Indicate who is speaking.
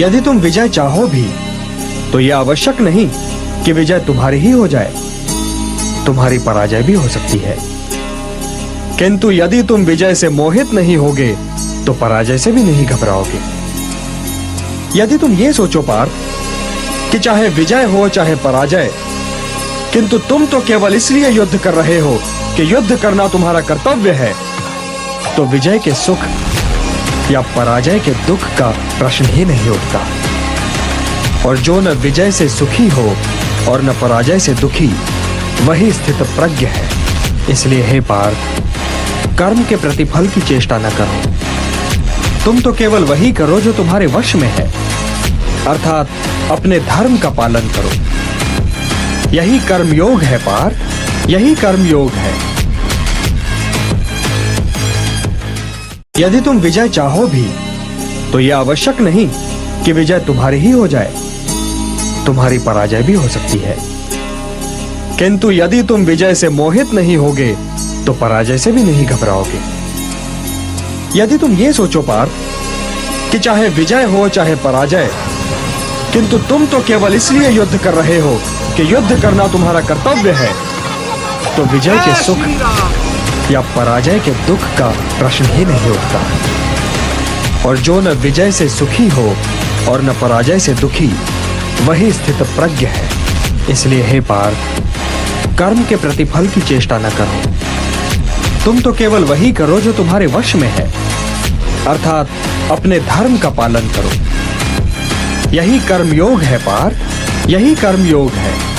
Speaker 1: यदि तुम विजय चाहो भी तो यह आवश्यक नहीं कि विजय तुम्हारी ही हो जाए, तुम्हारी पराजय भी हो सकती है। किंतु यदि तुम विजय से मोहित नहीं होगे तो पराजय से भी नहीं घबराओगे। यदि तुम ये सोचो पार्थ कि चाहे विजय हो चाहे पराजय, किंतु तुम तो केवल इसलिए युद्ध कर रहे हो कि युद्ध करना तुम्हारा कर्तव्य है, तो विजय के सुख या पराजय के दुख का प्रश्न ही नहीं उठता। और जो न विजय से सुखी हो और न पराजय से दुखी, वही स्थित प्रज्ञ है। इसलिए हे पार्थ, कर्म के प्रतिफल की चेष्टा न करो। तुम तो केवल वही करो जो तुम्हारे वश में है, अर्थात अपने धर्म का पालन करो। यही कर्मयोग है पार्थ, यही कर्मयोग है। यदि तुम विजय चाहो भी तो यह आवश्यक नहीं कि विजय तुम्हारी ही हो जाए, तुम्हारी पराजय भी हो सकती है। किंतु यदि तुम विजय से मोहित नहीं होगे तो पराजय से भी नहीं घबराओगे। यदि तुम ये सोचो पार्थ कि चाहे विजय हो चाहे पराजय, किंतु तुम तो केवल इसलिए युद्ध कर रहे हो कि युद्ध करना तुम्हारा कर्तव्य है, तो विजय के सुख या पराजय के दुख का प्रश्न ही नहीं उठता। और जो न विजय से सुखी हो और न पराजय से दुखी, वही स्थित प्रज्ञ है। इसलिए हे पार्थ, कर्म के प्रतिफल की चेष्टा न करो। तुम तो केवल वही करो जो तुम्हारे वश में है, अर्थात अपने धर्म का पालन करो। यही कर्मयोग है पार्थ, यही कर्मयोग है।